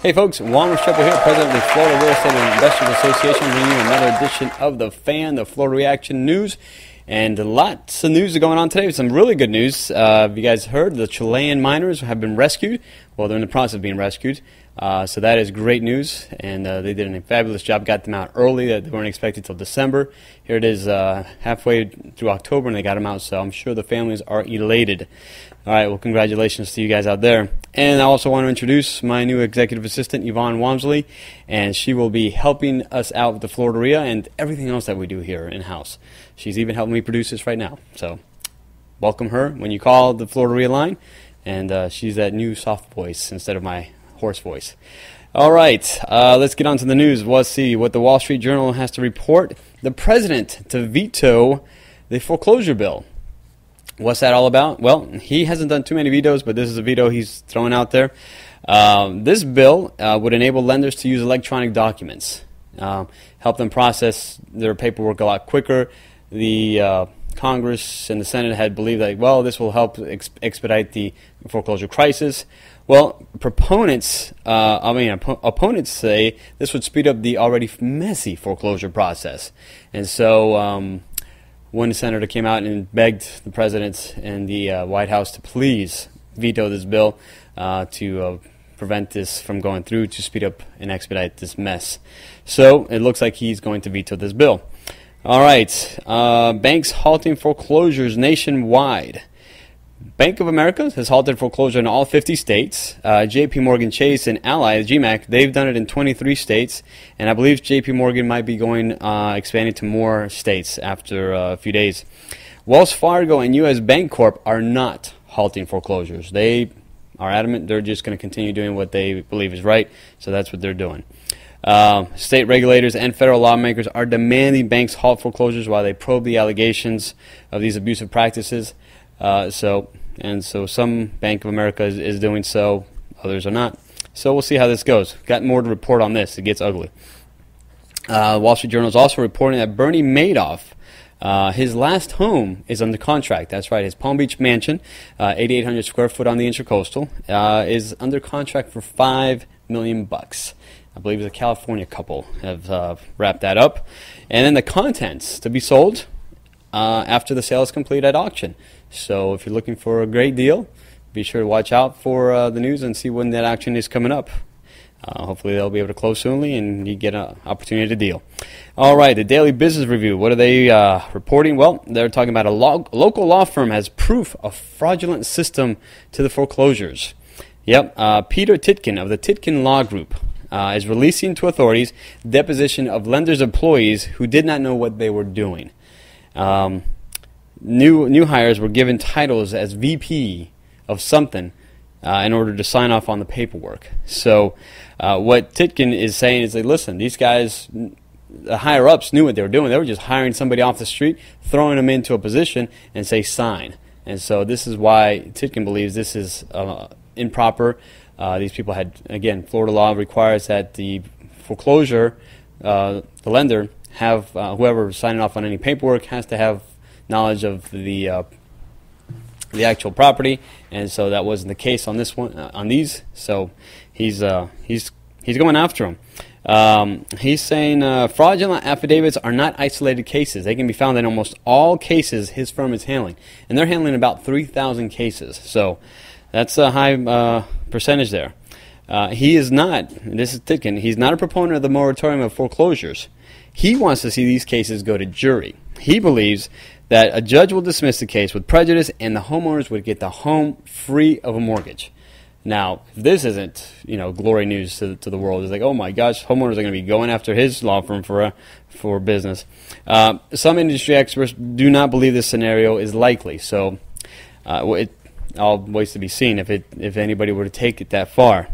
Hey folks, Juan Restrepo here, President of the Florida Real Estate Investors Association, bringing you another edition of The Fan, the Florida Reaction News. And lots of news going on today. Some really good news. Have you guys heard? The Chilean miners have been rescued. Well, they're in the process of being rescued. So that is great news. And they did a fabulous job. Got them out early. They weren't expected till December. Here it is halfway through October, and they got them out. So I'm sure the families are elated. All right, well, congratulations to you guys out there. And I also want to introduce my new executive assistant, Yvonne Walmsley, and she will be helping us out with the FLREIA and everything else that we do here in-house. She's even helping me produce this right now. So welcome her when you call the FLREIA line, and she's that new soft voice instead of my hoarse voice. All right, let's get on to the news. Let's see what the Wall Street Journal has to report. The president to veto the foreclosure bill. What's that all about? Well, he hasn't done too many vetoes, but this is a veto he's throwing out there. This bill would enable lenders to use electronic documents, help them process their paperwork a lot quicker. The Congress and the Senate had believed that, well, this will help expedite the foreclosure crisis. Well, opponents say this would speed up the already messy foreclosure process. And so one senator came out and begged the president and the White House to please veto this bill to prevent this from going through, to speed up and expedite this mess. So it looks like he's going to veto this bill. All right, banks halting foreclosures nationwide. Bank of America has halted foreclosure in all 50 states. J.P. Morgan Chase and Ally, GMAC, they've done it in 23 states. And I believe J.P. Morgan might be going expanding to more states after a few days. Wells Fargo and U.S. Bancorp are not halting foreclosures. They are adamant they're just going to continue doing what they believe is right. So that's what they're doing. State regulators and federal lawmakers are demanding banks halt foreclosures while they probe the allegations of these abusive practices. So some Bank of America is doing so, others are not. So we'll see how this goes. Got more to report on this. It gets ugly. Wall Street Journal is also reporting that Bernie Madoff, his last home is under contract. That's right. His Palm Beach mansion, 8,800 square foot on the Intracoastal, is under contract for $5 million. I believe a California couple have wrapped that up. And then the contents to be sold after the sale is complete at auction. So if you're looking for a great deal, be sure to watch out for the news and see when that auction is coming up. Hopefully they'll be able to close soonly and you get an opportunity to deal. All right, the Daily Business Review. What are they reporting? Well, they're talking about a local law firm has proof of fraudulent system to the foreclosures. Yep, Peter Titkin of the Titkin Law Group is releasing to authorities deposition of lenders' employees who did not know what they were doing. New hires were given titles as VP of something in order to sign off on the paperwork. So what Titkin is saying is, like, listen, these guys, the higher-ups knew what they were doing. They were just hiring somebody off the street, throwing them into a position, and say, sign. And so this is why Titkin believes this is improper. These people had, again, Florida law requires that the foreclosure, the lender, have whoever signing off on any paperwork has to have knowledge of the actual property, and so that wasn't the case on this one, on these. So he's going after them. He's saying fraudulent affidavits are not isolated cases. They can be found in almost all cases his firm is handling, and they're handling about 3,000 cases. So that's a high percentage there. He is not. This is Titkin. He's not a proponent of the moratorium of foreclosures. He wants to see these cases go to jury. He believes that a judge will dismiss the case with prejudice and the homeowners would get the home free of a mortgage. Now, if this isn't, glory news to the world, it's like, oh my gosh, homeowners are going to be going after his law firm for business. Some industry experts do not believe this scenario is likely. So, all waits to be seen if anybody were to take it that far.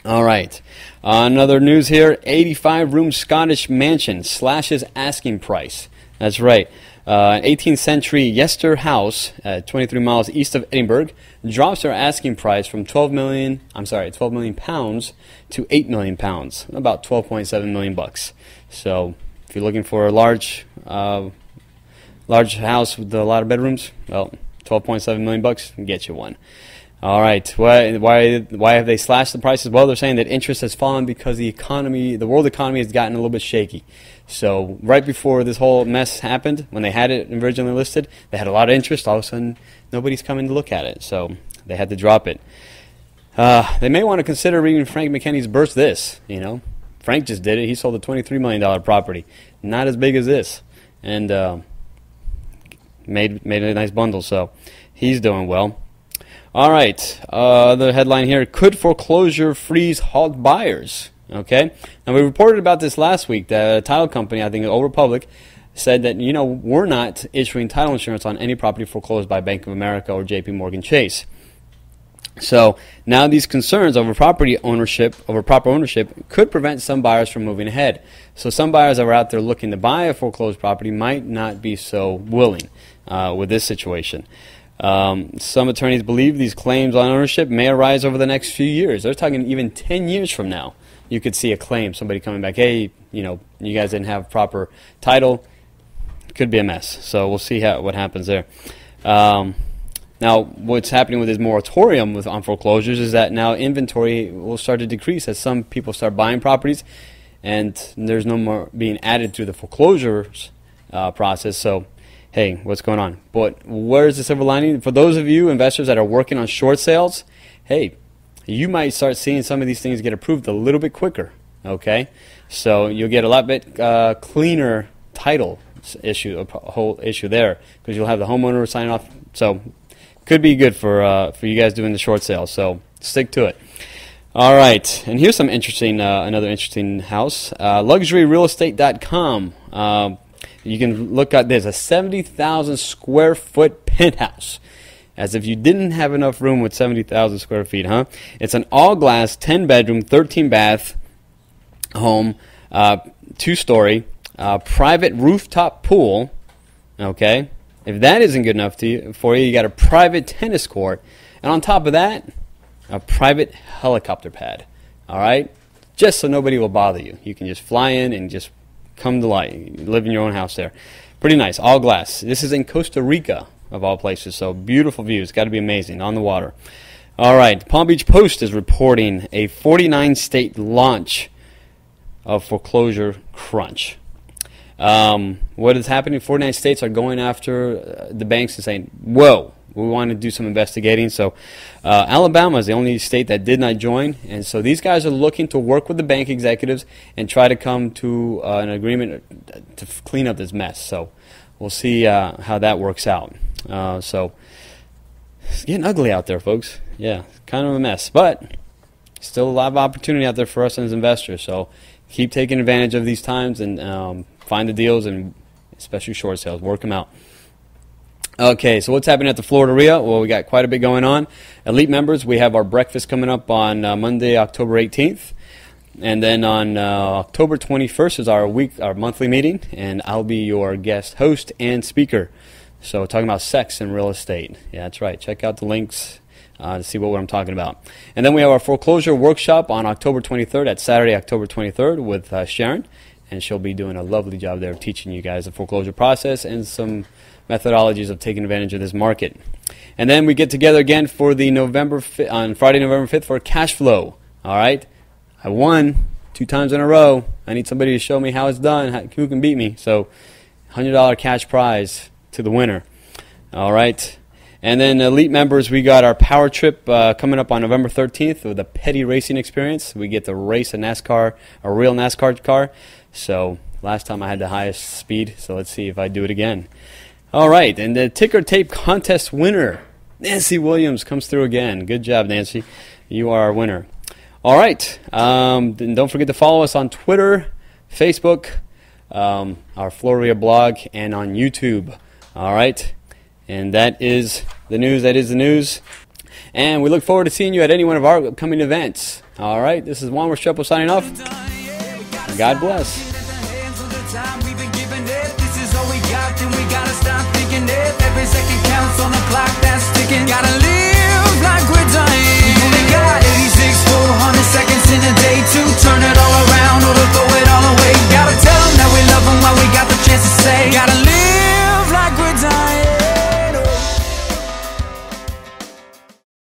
All right. Another news here, 85-room Scottish mansion slashes asking price. That's right. An 18th century Yester house, 23 miles east of Edinburgh, drops their asking price from 12 million pounds to 8 million pounds, about 12.7 million bucks. So if you're looking for a large house with a lot of bedrooms, well, 12.7 million bucks can get you one. All right. Why have they slashed the prices? Well, they're saying that interest has fallen because the world economy has gotten a little bit shaky. So right before this whole mess happened, when they had it originally listed, they had a lot of interest. All of a sudden, nobody's coming to look at it. So they had to drop it. They may want to consider reading Frank McKinney's Burst This. Frank just did it. He sold a $23 million property. Not as big as this. And made a nice bundle. So he's doing well. All right, the headline here, could foreclosure freeze halt buyers? Okay, now we reported about this last week. The title company, I think Old Republic, said that, we're not issuing title insurance on any property foreclosed by Bank of America or JP Morgan Chase. So now these concerns over proper ownership could prevent some buyers from moving ahead. So some buyers that were out there looking to buy a foreclosed property might not be so willing with this situation. Some attorneys believe these claims on ownership may arise over the next few years. They're talking even 10 years from now. You could see a claim, somebody coming back, hey, you guys didn't have proper title. Could be a mess. So we'll see what happens there. Now, what's happening with this moratorium on foreclosures is that now inventory will start to decrease as some people start buying properties, and there's no more being added through the foreclosures process. So hey, what's going on? But where's the silver lining? For those of you investors that are working on short sales, hey, you might start seeing some of these things get approved a little bit quicker, okay? So you'll get a lot bit cleaner title whole issue there, because you'll have the homeowner sign off. So could be good for you guys doing the short sales. So stick to it. All right, and here's some interesting, another interesting house, luxuryrealestate.com. You can look at this, a 70,000 square foot penthouse. As if you didn't have enough room with 70,000 square feet, huh? It's an all-glass, 10-bedroom, 13-bath home, 2-story, private rooftop pool, okay? If that isn't good enough for you, you got a private tennis court. And on top of that, a private helicopter pad, all right? Just so nobody will bother you. You can just fly in and just come to light, live in your own house there. Pretty nice, all glass. This is in Costa Rica, of all places, so beautiful views. Got to be amazing, on the water. All right, Palm Beach Post is reporting a 49-state launch of foreclosure crunch. What is happening? 49 states are going after the banks and saying, whoa, we want to do some investigating. So Alabama is the only state that did not join, and so these guys are looking to work with the bank executives and try to come to an agreement to clean up this mess. So we'll see how that works out. So it's getting ugly out there, folks. Yeah, kind of a mess, but still a lot of opportunity out there for us as investors. So keep taking advantage of these times and find the deals, and especially short sales. Work them out. Okay, so what's happening at the FLREIA? Well, we got quite a bit going on. Elite members, we have our breakfast coming up on Monday, October 18th. And then on October 21st is our monthly meeting, and I'll be your guest host and speaker. So talking about sex and real estate. Yeah, that's right. Check out the links to see what I'm talking about. And then we have our foreclosure workshop on October 23rd, at Saturday, October 23rd, with Sharon. And she'll be doing a lovely job there teaching you guys the foreclosure process and some methodologies of taking advantage of this market. And then we get together again for the on Friday, November 5th for cash flow. All right? I won 2 times in a row. I need somebody to show me how it's done, who can beat me. So $100 cash prize to the winner. All right? And then elite members, we got our power trip coming up on November 13th with a petty racing experience. We get to race a real NASCAR car. So last time I had the highest speed, so let's see if I do it again. All right, and the ticker tape contest winner, Nancy Williams, comes through again. Good job, Nancy. You are our winner. All right, then don't forget to follow us on Twitter, Facebook, our FLREIA blog, and on YouTube. All right, and that is the news. That is the news. And we look forward to seeing you at any one of our upcoming events. All right, this is Juan Restrepo signing off. God bless.